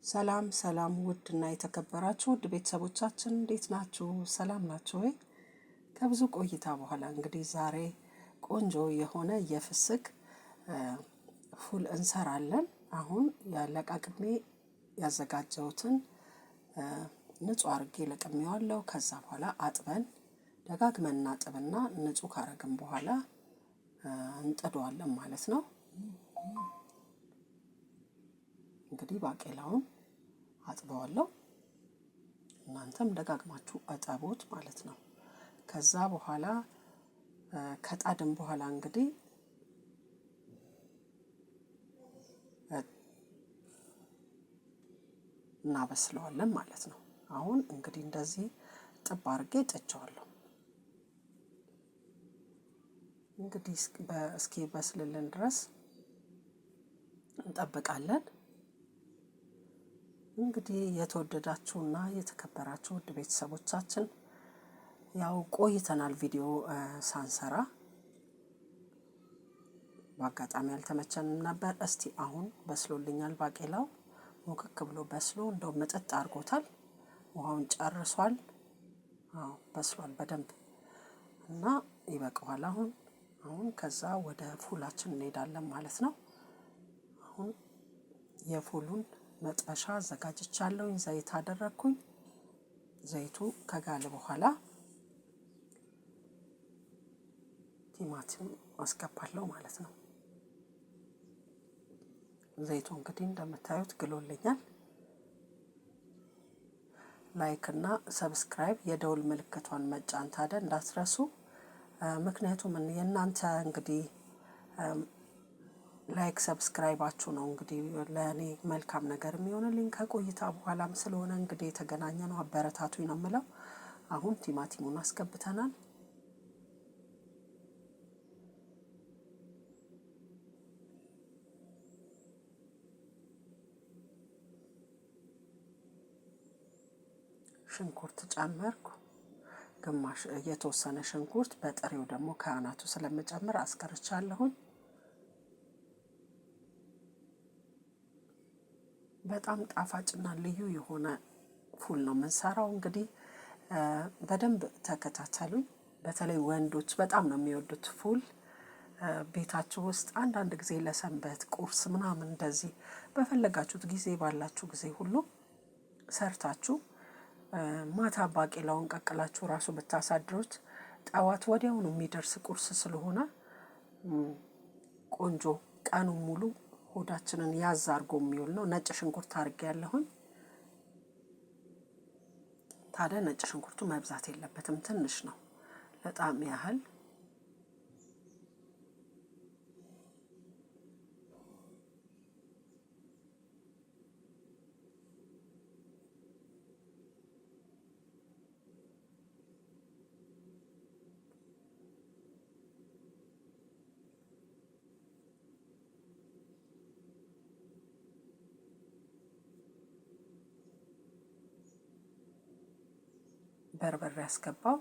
ሰላም ሰላም ውድና የተከበራችሁ ውድ ቤተሰቦቻችን እንዴት ናችሁ? ሰላም ናችሁ ወይ? ከብዙ ቆይታ በኋላ እንግዲህ ዛሬ ቆንጆ የሆነ የፍስክ ፉል እንሰራለን። አሁን ያለቃቅሜ ያዘጋጀሁትን ንጹህ አድርጌ ለቅሜዋለሁ። ከዛ በኋላ አጥበን ደጋግመን እናጥብና ንጹህ ካረግን በኋላ እንጥደዋለን ማለት ነው። እንግዲህ ባቄላውን አጥበዋለሁ። እናንተም ደጋግማችሁ አጠቡት ማለት ነው። ከዛ በኋላ ከጣድን በኋላ እንግዲህ እናበስለዋለን ማለት ነው። አሁን እንግዲህ እንደዚህ ጥብ አድርጌ ጥቼዋለሁ። እንግዲህ እስኪ በስልልን ድረስ እንጠብቃለን። እንግዲህ የተወደዳችሁና የተከበራችሁ ውድ ቤተሰቦቻችን ያው ቆይተናል ቪዲዮ ሳንሰራ በአጋጣሚ አልተመቸንም ነበር። እስቲ አሁን በስሎልኛል። ባቄላው ሙክክ ብሎ በስሎ እንደው መጠጥ አድርጎታል። ውሃውን ጨርሷል። በስሏል በደንብ እና ይበቃዋል። አሁን ከዛ ወደ ፉላችን እንሄዳለን ማለት ነው። አሁን የፉሉን መጥበሻ አዘጋጅቻለሁ። ዘይት አደረኩኝ። ዘይቱ ከጋለ በኋላ ቲማቲም አስገባለሁ ማለት ነው። ዘይቱ እንግዲህ እንደምታዩት ግሎልኛል። ላይክ እና ሰብስክራይብ የደውል ምልክቷን መጫን ታዲያ እንዳትረሱ። ምክንያቱም የእናንተ እንግዲህ ላይክ ሰብስክራይባችሁ ነው እንግዲህ ለኔ መልካም ነገር የሚሆንልኝ። ከቆይታ በኋላም ስለሆነ እንግዲህ የተገናኘ ነው። አበረታቱኝ ነው የምለው። አሁን ቲማቲሙን አስገብተናል። ሽንኩርት ጨመርኩ። ግማሽ የተወሰነ ሽንኩርት በጥሬው ደግሞ ከአናቱ ስለምጨምር አስቀርቻለሁኝ። በጣም ጣፋጭና ልዩ የሆነ ፉል ነው የምንሰራው። እንግዲህ በደንብ ተከታተሉኝ። በተለይ ወንዶች በጣም ነው የሚወዱት ፉል። ቤታችሁ ውስጥ አንዳንድ ጊዜ ለሰንበት ቁርስ ምናምን እንደዚህ በፈለጋችሁት ጊዜ ባላችሁ ጊዜ ሁሉ ሰርታችሁ ማታ ባቄላውን ቀቅላችሁ ራሱ ብታሳድሩት ጠዋት ወዲያውኑ የሚደርስ ቁርስ ስለሆነ ቆንጆ ቀኑን ሙሉ ሆዳችንን ያዝ አድርጎ የሚውል ነው። ነጭ ሽንኩርት አድርጌያለሁኝ። ታዲያ ነጭ ሽንኩርቱ መብዛት የለበትም፣ ትንሽ ነው ለጣዕም ያህል። በርበሬ ያስገባው።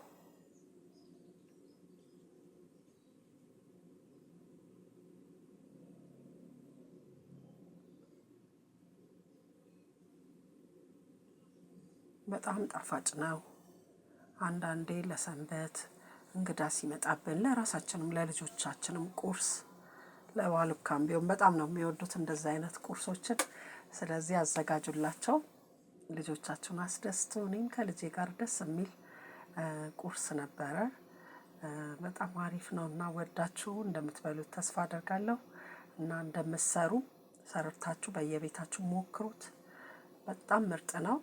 በጣም ጣፋጭ ነው። አንዳንዴ ለሰንበት እንግዳ ሲመጣብን ለራሳችንም ለልጆቻችንም ቁርስ ለዋልካም ቢሆን በጣም ነው የሚወዱት እንደዛ አይነት ቁርሶችን። ስለዚህ አዘጋጁላቸው። ልጆቻችሁን አስደስቱ። እኔም ከልጄ ጋር ደስ የሚል ቁርስ ነበረ። በጣም አሪፍ ነው እና ወዳችሁ እንደምትበሉት ተስፋ አደርጋለሁ እና እንደምትሰሩ ሰርታችሁ በየቤታችሁ ሞክሩት። በጣም ምርጥ ነው።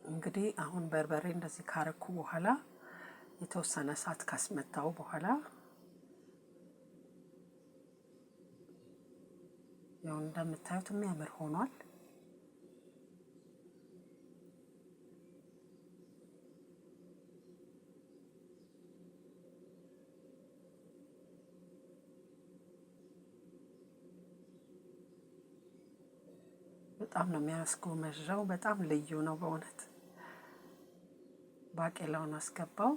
እንግዲህ አሁን በርበሬ እንደዚህ ካረኩ በኋላ የተወሰነ እሳት ካስመታው በኋላ ያው እንደምታዩት የሚያምር ሆኗል። በጣም ነው የሚያስጎመዣው። በጣም ልዩ ነው በእውነት። ባቄላውን አስገባው።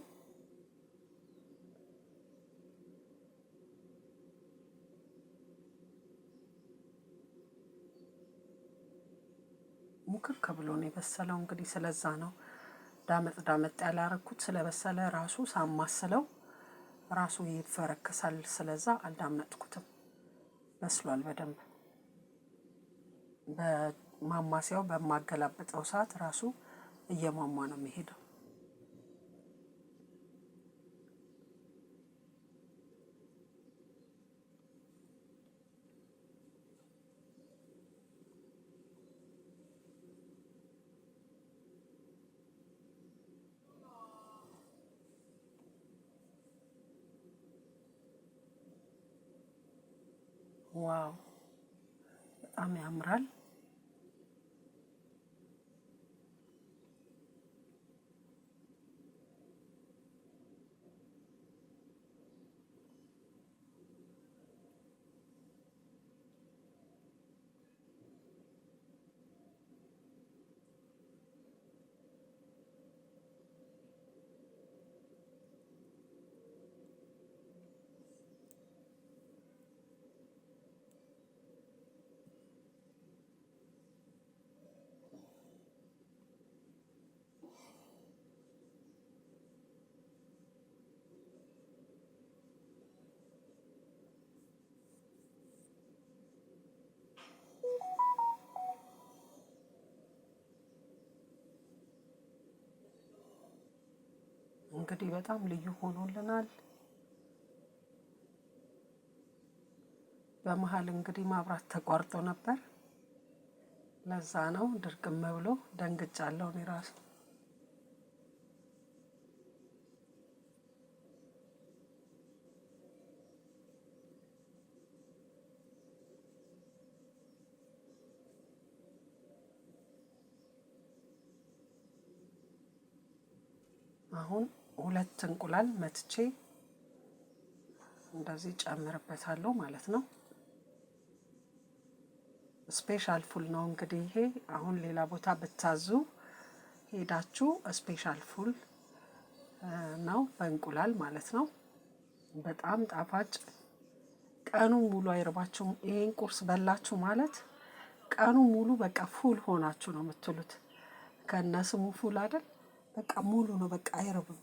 ሙክክ ብሎ ነው የበሰለው። እንግዲህ ስለዛ ነው ዳመጥ ዳመጥ ያላረኩት። ስለበሰለ ራሱ ሳማስለው ራሱ ይፈረከሳል። ስለዛ አልዳመጥኩትም። በስሏል በደንብ። በማማሲያው በማገላበጠው ሰዓት ራሱ እየሟሟ ነው የሚሄደው። ዋው በጣም ያምራል። እንግዲህ በጣም ልዩ ሆኖልናል። በመሃል እንግዲህ ማብራት ተቋርጦ ነበር። ለዛ ነው ድርግም ብሎ ደንግጫለሁ እኔ ራሱ። አሁን 2 እንቁላል መትቼ እንደዚህ ጨምርበታለሁ ማለት ነው። ስፔሻል ፉል ነው እንግዲህ ይሄ። አሁን ሌላ ቦታ ብታዙ ሄዳችሁ ስፔሻል ፉል ነው በእንቁላል ማለት ነው። በጣም ጣፋጭ፣ ቀኑን ሙሉ አይርባችሁም። ይሄን ቁርስ በላችሁ ማለት ቀኑን ሙሉ በቃ ፉል ሆናችሁ ነው የምትሉት። ከነስሙ ፉል አይደል? በቃ ሙሉ ነው፣ በቃ አይርብም።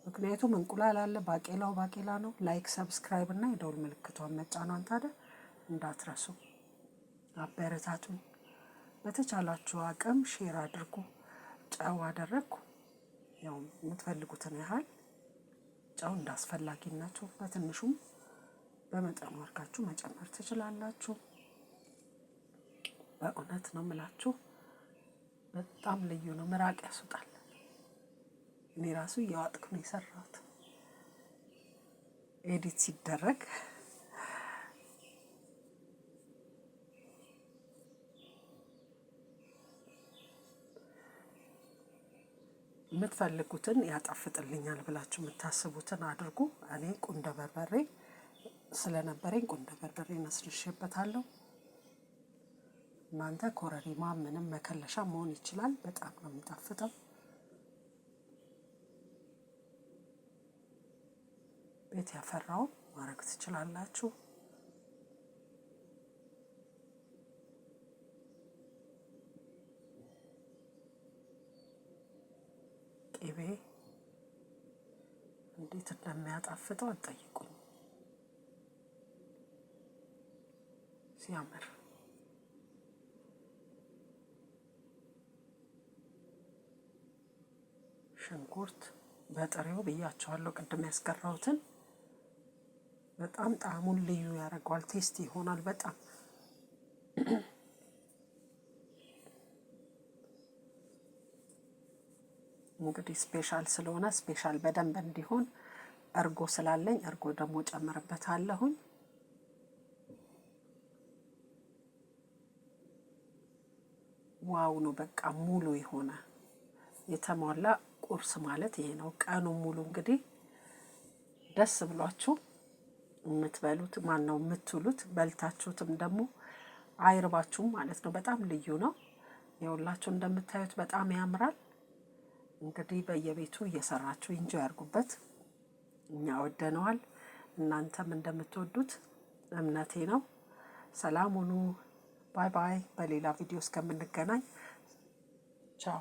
ምክንያቱም እንቁላል አለ፣ ባቄላው ባቄላ ነው። ላይክ ሰብስክራይብ እና የደውል ምልክቷን መጫኗን ታዲያ እንዳትረሱ። አበረታቱኝ። በተቻላችሁ አቅም ሼር አድርጉ። ጨው አደረግኩ። ያው የምትፈልጉትን ያህል ጨው እንዳስፈላጊነቱ በትንሹም በመጠኑ አድርጋችሁ መጨመር ትችላላችሁ። በእውነት ነው የምላችሁ፣ በጣም ልዩ ነው። ምራቅ ያስወጣል። እኔ ራሱ እያዋጥኩ ነው የሰራሁት። ኤዲት ሲደረግ የምትፈልጉትን ያጣፍጥልኛል ብላችሁ የምታስቡትን አድርጉ። እኔ ቁንደ በርበሬ ስለነበረኝ ቁንደ በርበሬ ነስንሼበታለሁ። እናንተ ኮረሪማ ምንም መከለሻ መሆን ይችላል። በጣም ነው የሚጣፍጠው። ቤት ያፈራውን ማድረግ ትችላላችሁ። ቅቤ እንዴት እንደሚያጣፍጠው አትጠይቁኝ። ሲያምር ሽንኩርት በጥሬው ብያቸዋለሁ ቅድም ያስቀረውትን። በጣም ጣዕሙን ልዩ ያደርገዋል። ቴስቲ ይሆናል በጣም። እንግዲህ ስፔሻል ስለሆነ ስፔሻል በደንብ እንዲሆን እርጎ ስላለኝ እርጎ ደግሞ ጨምርበታለሁኝ። ዋው ነው በቃ ሙሉ የሆነ የተሟላ ቁርስ ማለት ይሄ ነው። ቀኑ ሙሉ እንግዲህ ደስ ብሏችሁ የምትበሉት ማነው የምትሉት፣ በልታችሁትም ደግሞ አይርባችሁም ማለት ነው። በጣም ልዩ ነው። የሁላችሁ እንደምታዩት በጣም ያምራል። እንግዲህ በየቤቱ እየሰራችሁ ኢንጆይ ያርጉበት። እኛ ወደነዋል፣ እናንተም እንደምትወዱት እምነቴ ነው። ሰላም ሁኑ። ባይ ባይ። በሌላ ቪዲዮ እስከምንገናኝ ቻው።